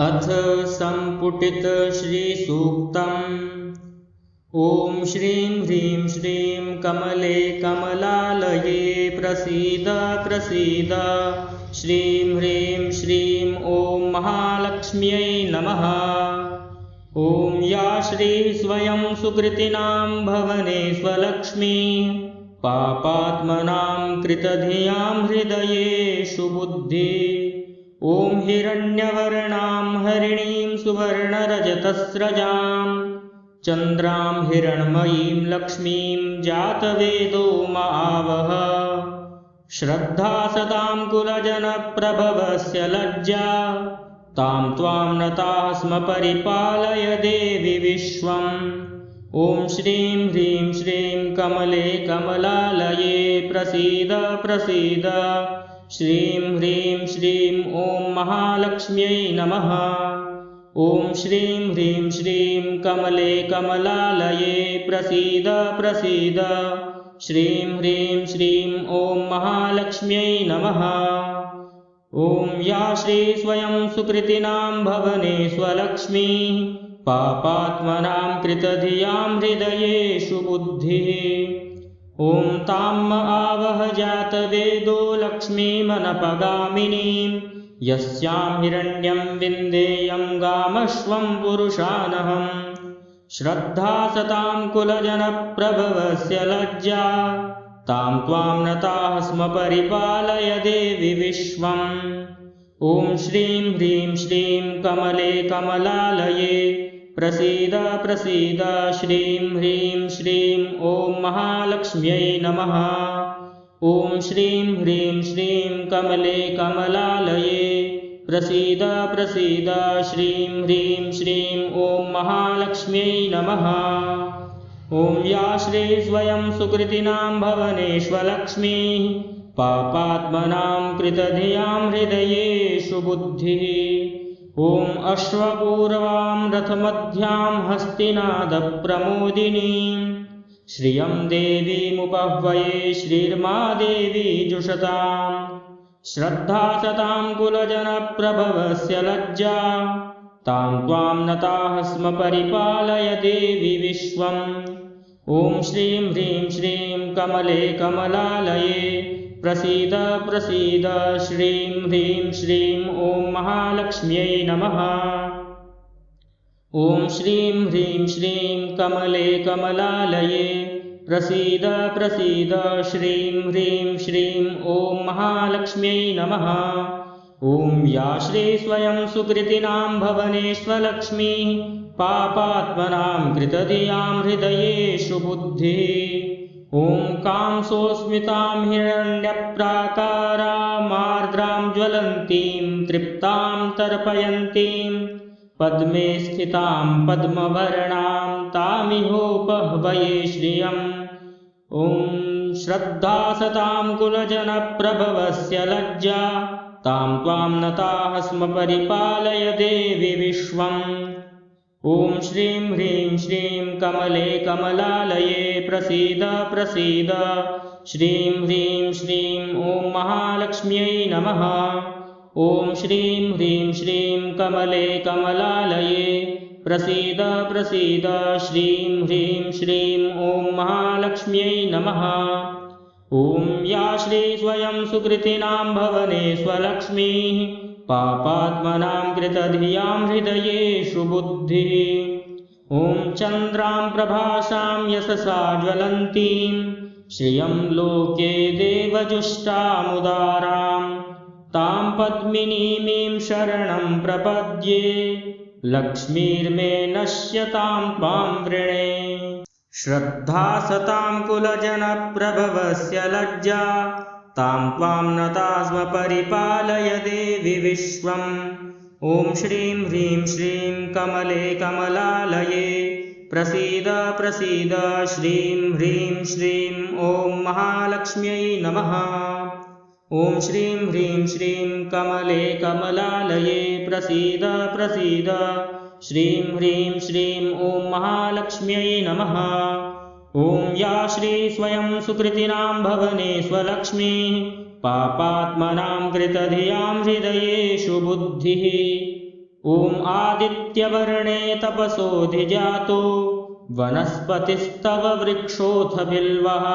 अथ सम्पुटित श्रीसूक्तम्। ॐ श्रीं ह्रीं श्रीं कमले कमलालये प्रसीद प्रसीद। श्रीं ह्रीं श्रीं ॐ महालक्ष्म्यै नमः। ॐ या श्री स्वयं सुकृतिनां भवने स्वलक्ष्मी पापात्मनां कृतधियां हृदयेषु बुद्धि। ॐ हिरण्यवर्णां हरिणीं सुवर्णरजतस्रजां चन्द्रां हिरण्मयीं लक्ष्मीं जातवेदो महावः। श्रद्धा सदां कुलजनप्रभवस्य लज्जा तां त्वां नताः स्म परिपालय देवि विश्वम्। ॐ श्रीं ह्रीं श्रीं कमले कमलालये प्रसीद प्रसीद। श्रीं ह्रीं श्रीं ॐ महालक्ष्म्यै नमः। ॐ श्रीं ह्रीं श्रीं कमले कमलालये प्रसीद प्रसीद। श्रीं ह्रीं श्रीं ॐ महालक्ष्म्यै नमः। ॐ या श्री स्वयं सुकृतिनां भवने स्वलक्ष्मी पापात्मनां कृतधियां हृदयेषु बुद्धिः। ॐ ताम् आवह जातवेदो लक्ष्मीमनपगामिनीं यस्यां हिरण्यं विन्देयं गामश्वं पुरुषानहम्। श्रद्धा सतां कुलजनप्रभवस्य लज्जा तां त्वां नताः स्म परिपालय देवि विश्वम्। ॐ श्रीं ह्रीं श्रीं कमले कमलालये प्रसीद प्रसीद। श्रीं ह्रीं श्रीं ॐ महालक्ष्म्यै नमः। ॐ श्रीं ह्रीं श्रीं कमले कमलालये प्रसीद प्रसीद। श्रीं ह्रीं श्रीं ॐ महालक्ष्म्यै नमः। ॐ या श्री स्वयं सुकृतिनां भवनेष्वलक्ष्मी पापात्मनां कृतधियां हृदयेषु बुद्धिः। ॐ अश्वपूर्वां रथमध्यां हस्तिनादप्रमोदिनीं श्रियं देवीमुपह्वये श्रीर्मा देवी जुषताम्। श्रद्धा सतां कुलजनप्रभवस्य लज्जा तां त्वां नताः स्म परिपालय देवि विश्वम्। ॐ श्रीं ह्रीं श्रीं कमले कमलालये प्रसीद प्रसीद। श्रीं ह्रीं श्रीं ॐ महालक्ष्म्यै नमः। ॐ श्रीं ह्रीं श्रीं कमले कमलालये प्रसीद प्रसीद। श्रीं ह्रीं श्रीं ॐ महालक्ष्म्यै नमः। ॐ या श्री स्वयं सुकृतिनां भवनेष्वलक्ष्मी पापात्मनां कृतधियां हृदयेषु बुद्धिः। ॐ कांसोऽस्मितां हिरण्यप्राकारामार्द्रां ज्वलन्तीं तृप्तां तर्पयन्तीं पद्मे स्थितां पद्मवर्णां तामिहोपह्वये श्रियम्। ॐ श्रद्धा सतां कुलजनप्रभवस्य लज्जा तां त्वां नताः स्म परिपालय देवि विश्वम्। ॐ श्रीं ह्रीं श्रीं कमले कमलालये प्रसीद प्रसीद। श्रीं ह्रीं श्रीं ॐ महालक्ष्म्यै नमः। ॐ श्रीं ह्रीं श्रीं कमले कमलालये प्रसीद प्रसीद। श्रीं ह्रीं श्रीं ॐ महालक्ष्म्यै नमः। ॐ या श्री स्वयं सुकृतिनां भवने स्वलक्ष्मी पापात्मनां कृतधियां हृदयेषु बुद्धिः। ॐ चन्द्रां प्रभासां यशसा ज्वलन्तीं श्रियं लोके देवजुष्टामुदारां तां पद्मिनीमीं शरणं प्रपद्ये लक्ष्मीर्मे नश्यतां त्वां वृणे। श्रद्धा सतां कुलजनप्रभवस्य लज्जा तां त्वां नताः स्म परिपालय देवि विश्वम्। ॐ श्रीं ह्रीं श्रीं कमले कमलालये प्रसीद प्रसीद। श्रीं ह्रीं श्रीं ॐ महालक्ष्म्यै नमः। ॐ श्रीं ह्रीं श्रीं कमले कमलालये प्रसीद प्रसीद। श्रीं ह्रीं श्रीं ॐ महालक्ष्म्यै नमः। ॐ या श्री स्वयं सुकृतिनां भवने स्वलक्ष्मी पापात्मनां कृतधियां हृदयेषु बुद्धिः। ॐ आदित्यवर्णे तपसोऽधिजातो वनस्पतिस्तव वृक्षोऽथ बिल्वः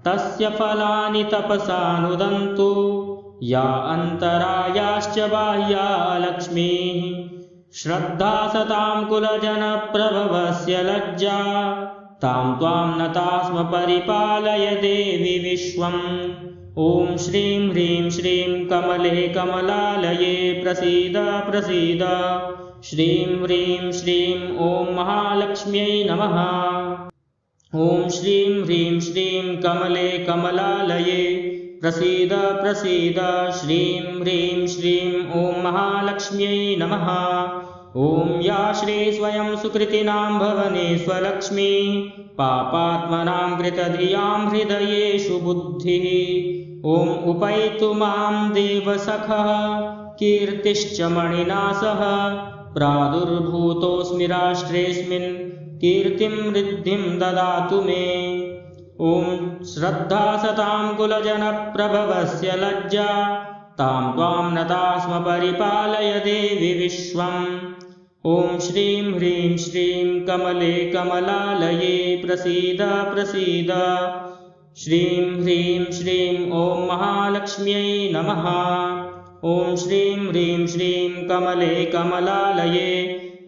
तस्य फलानि तपसानुदन्तु या अन्तरायाश्च बाह्या लक्ष्मीः श्रद्धा सतां कुलजनप्रभवस्य लज्जा तां त्वां नता स्म परिपालय देवि विश्वम् ॐ श्रीं ह्रीं श्रीं कमले कमलालये प्रसीद प्रसीद श्रीं ह्रीं श्रीं ॐ महालक्ष्म्यै नमः ॐ श्रीं ह्रीं श्रीं कमले कमलालये प्रसीद प्रसीद श्रीं ह्रीं श्रीं ॐ महालक्ष्म्यै नमः ॐ या श्री स्वयं सुकृतिनां भवने स्वलक्ष्मी पापात्मनां कृतधियां हृदयेषु बुद्धिः ॐ उपैतु मां देवसखः कीर्तिश्च मणिना सह प्रादुर्भूतोऽस्मि राष्ट्रेऽस्मिन् कीर्तिं वृद्धिं ददातु मे ॐ श्रद्धा सतां कुलजनप्रभवस्य लज्जा तां त्वां नता स्म परिपालय देवि विश्वम् ॐ श्रीं ह्रीं श्रीं कमले कमलालये प्रसीद प्रसीद श्रीं ह्रीं श्रीं ॐ महालक्ष्म्यै नमः ॐ श्रीं ह्रीं श्रीं कमले कमलालये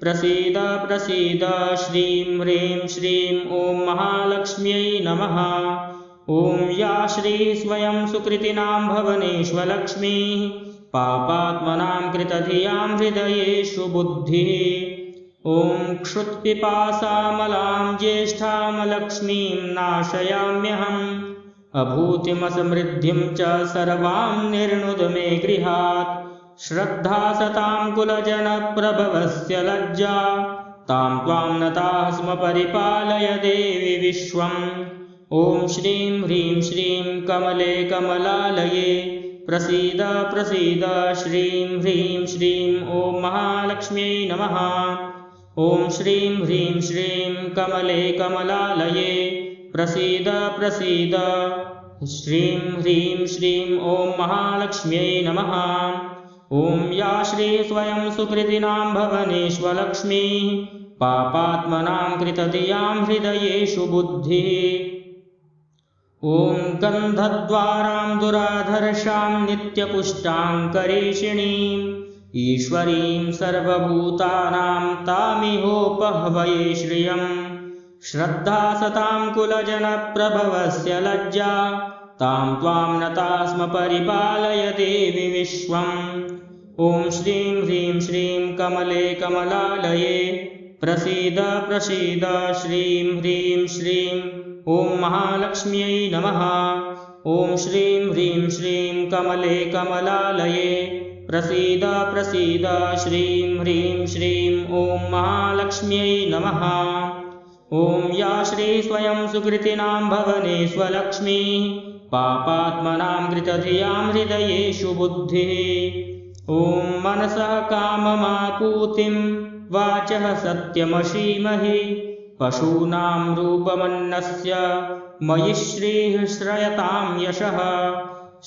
प्रसीद प्रसीद श्रीं ह्रीं श्रीं ॐ महालक्ष्म्यै नमः ॐ या श्री स्वयं सुकृतिनां भवनेष्वलक्ष्मीः पापात्मनां कृतधियां हृदयेषु बुद्धिः ॐ क्षुत्पिपासामलां ज्येष्ठामलक्ष्मीं नाशयाम्यहम् अभूतिमसमृद्धिं च सर्वां निर्णुद मे गृहात् श्रद्धा सतां कुलजनप्रभवस्य लज्जा तां त्वां नता स्म परिपालय देवि विश्वम् ॐ श्रीं ह्रीं श्रीं कमले कमलालये प्रसीद प्रसीद श्रीं ह्रीं श्रीं ॐ महालक्ष्म्यै नमः ॐ श्रीं ह्रीं श्रीं कमले कमलालये प्रसीद प्रसीद श्रीं ह्रीं श्रीं ॐ महालक्ष्म्यै नमः ॐ या श्री स्वयं सुकृतिनां भवनेष्वलक्ष्मीः पापात्मनां कृतधियां हृदयेषु बुद्धिः ॐ गन्धद्वारां दुराधर्षां नित्यपुष्टां करीषिणीं ईश्वरीं सर्वभूतानां तामिहोपह्वये श्रियम् श्रद्धा सतां कुलजनप्रभवस्य लज्जा तां त्वां नता स्म परिपालय देवि विश्वम् ॐ श्रीं ह्रीं श्रीं कमले कमलालये प्रसीद प्रसीद श्रीं ह्रीं श्रीं ॐ महालक्ष्म्यै नमः ॐ श्रीं ह्रीं श्रीं कमले कमलालये प्रसीद प्रसीद श्रीं ह्रीं श्रीं ॐ महालक्ष्म्यै नमः ॐ या श्री स्वयं सुकृतिनां भवनेष्वलक्ष्मीः पापात्मनां कृतधियां हृदयेषु बुद्धिः ॐ मनसः काममापूतिं वाचः सत्यमशीमहि पशूनां रूपमन्नस्य मयि श्रीः श्रयतां यशः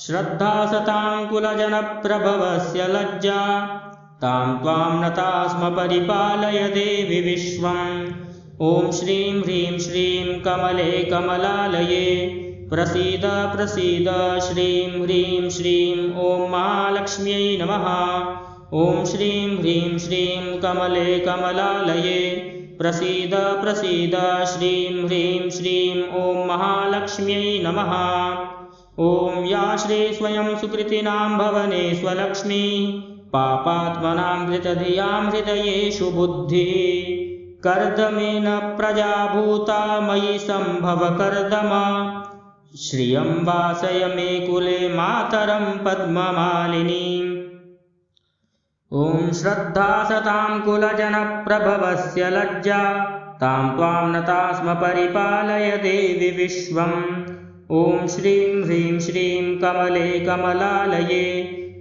श्रद्धा सतां कुलजनप्रभवस्य लज्जा तां त्वां नता स्म परिपालय देवि विश्वम् ॐ श्रीं ह्रीं श्रीं कमले कमलालये प्रसीद प्रसीद श्रीं ह्रीं श्रीं ॐ महालक्ष्म्यै नमः ॐ श्रीं ह्रीं श्रीं कमले कमलालये प्रसीद प्रसीद श्रीं ह्रीं श्रीं ॐ महालक्ष्म्यै नमः ॐ या श्री स्वयं सुकृतिनां भवनेष्वलक्ष्मीः पापात्मनां कृतधियां हृदयेषु बुद्धिः कर्दमेन प्रजा भूता मयि सम्भव कर्दम श्रियं वासय मे कुले मातरं पद्ममालिनीम् ॐ श्रद्धा सतां कुलजनप्रभवस्य लज्जा तां त्वां नता स्म परिपालय देवि विश्वम् ॐ श्रीं ह्रीं श्रीं कमले कमलालये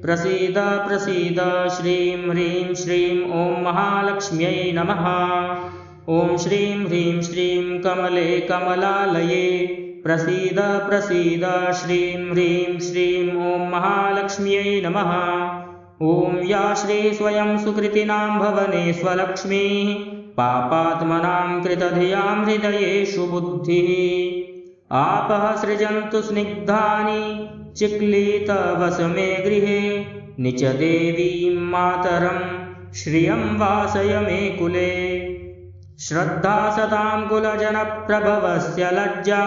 प्रसीद प्रसीद श्रीं ह्रीं श्रीं ॐ महालक्ष्म्यै नमः ॐ श्रीं ह्रीं श्रीं कमले कमलालये प्रसीद प्रसीद श्रीं ह्रीं श्रीं ॐ महालक्ष्म्यै नमः ॐ या श्री स्वयं सुकृतिनां भवने स्वलक्ष्मीः पापात्मनां कृतधियां हृदयेषु बुद्धिः आपः सृजन्तु स्निग्धानि चिक्लितवसमे गृहे निचदेवीं मातरं श्रियं वासय मे कुले श्रद्धा सतां कुलजनप्रभवस्य लज्जा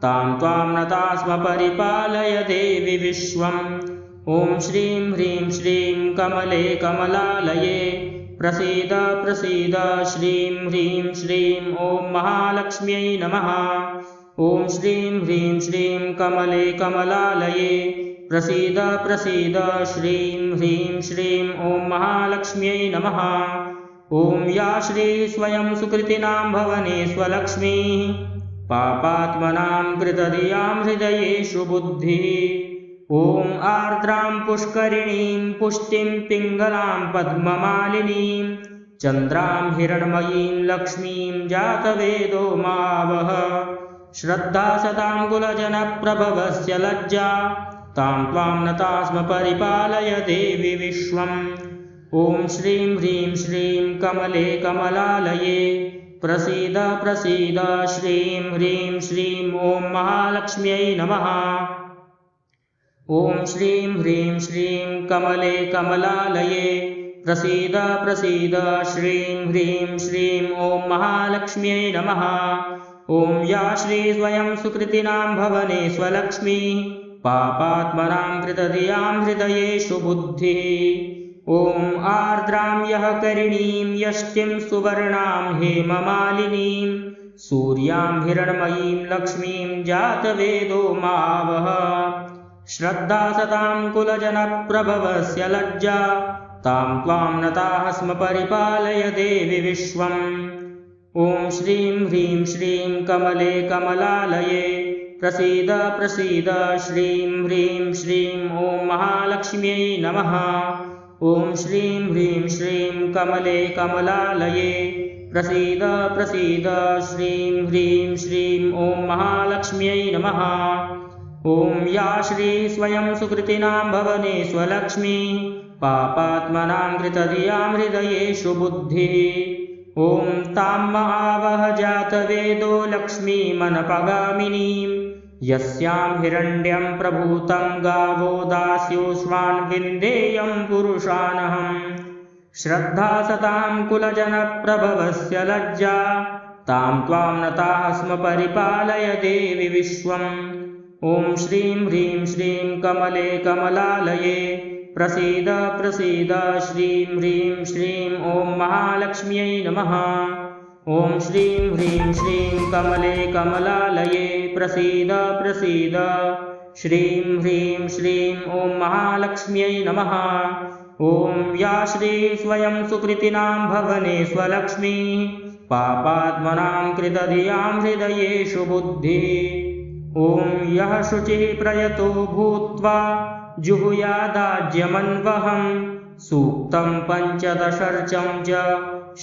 तां त्वां नता स्म परिपालय देवि विश्वम् ॐ श्रीं ह्रीं श्रीं कमले कमलालये प्रसीद प्रसीद श्रीं ह्रीं श्रीं ॐ महालक्ष्म्यै नमः ॐ श्रीं ह्रीं श्रीं कमले कमलालये प्रसीद प्रसीद श्रीं ह्रीं श्रीं ॐ महालक्ष्म्यै नमः ॐ या श्री स्वयं सुकृतिनां भवने स्वलक्ष्मीः पापात्मनां कृतधियां हृदयेषु बुद्धिः ॐ आर्द्रां पुष्करिणीं पुष्टिं पिङ्गलां पद्ममालिनीं चन्द्रां हिरण्मयीं लक्ष्मीं जातवेदो मावह श्रद्धा सतां कुलजनप्रभवस्य लज्जा तां त्वां नता स्म परिपालय देवि विश्वम् ॐ श्रीं ह्रीं श्रीं कमले कमलालये प्रसीद प्रसीद श्रीं ह्रीं श्रीं ॐ महालक्ष्म्यै नमः ॐ श्रीं ह्रीं श्रीं कमले कमलालये प्रसीद प्रसीद श्रीं ह्रीं श्रीं ॐ महालक्ष्म्यै नमः ॐ या श्री स्वयं सुकृतिनां भवने स्वलक्ष्मीः पापात्मनां कृतधियां हृदयेषु बुद्धिः ॐ आर्द्रां यः करिणीं यष्टिं सुवर्णां हेममालिनीं सूर्यां हिरण्मयीं लक्ष्मीं जातवेदो मावह श्रद्धा सतां कुलजनप्रभवस्य लज्जा तां त्वां नताः स्म परिपालय देवि विश्वम् ॐ श्रीं ह्रीं श्रीं कमले कमलालये प्रसीद प्रसीद श्रीं ह्रीं श्रीं ॐ महालक्ष्म्यै नमः ॐ श्रीं ह्रीं श्रीं कमले कमलालये प्रसीद प्रसीद श्रीं ह्रीं श्रीं ॐ महालक्ष्म्यै नमः ॐ या श्री स्वयं सुकृतिनां भवने स्वलक्ष्मीः पापात्मनां कृतधियां हृदयेषु बुद्धिः ॐ तां महावह जातवेदो लक्ष्मीमनपगामिनीं यस्यां हिरण्यं प्रभूतं गावो दास्योऽश्वान् विन्देयं पुरुषानहम् श्रद्धा सतां कुलजनप्रभवस्य लज्जा तां त्वां नताः स्म परिपालय देवि विश्वम् ॐ श्रीं ह्रीं श्रीं कमले कमलालये प्रसीद प्रसीद श्रीं ह्रीं श्रीं ॐ महालक्ष्म्यै नमः ॐ श्रीं ह्रीं श्रीं कमले कमलालये प्रसीद प्रसीद श्रीं ह्रीं श्रीं ॐ महालक्ष्म्यै नमः ॐ या श्री स्वयं सुकृतिनां भवने स्वलक्ष्मीः पापात्मनां कृतधियां हृदयेषु बुद्धिः ॐ यः शुचिः प्रयतो भूत्वा जुहुयादाज्यमन्वहं सूक्तं पञ्चदशर्चं च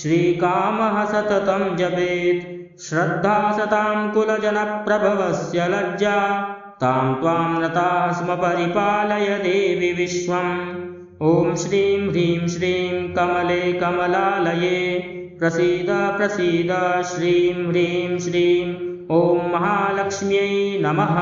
श्रीकामः सततं जपेत् श्रद्धा सतां कुलजनप्रभवस्य लज्जा तां त्वां नताः स्म परिपालय देवि विश्वम् ॐ श्रीं ह्रीं श्रीं कमले कमलालये प्रसीद प्रसीद श्रीं ह्रीं श्रीं ॐ महालक्ष्म्यै नमः।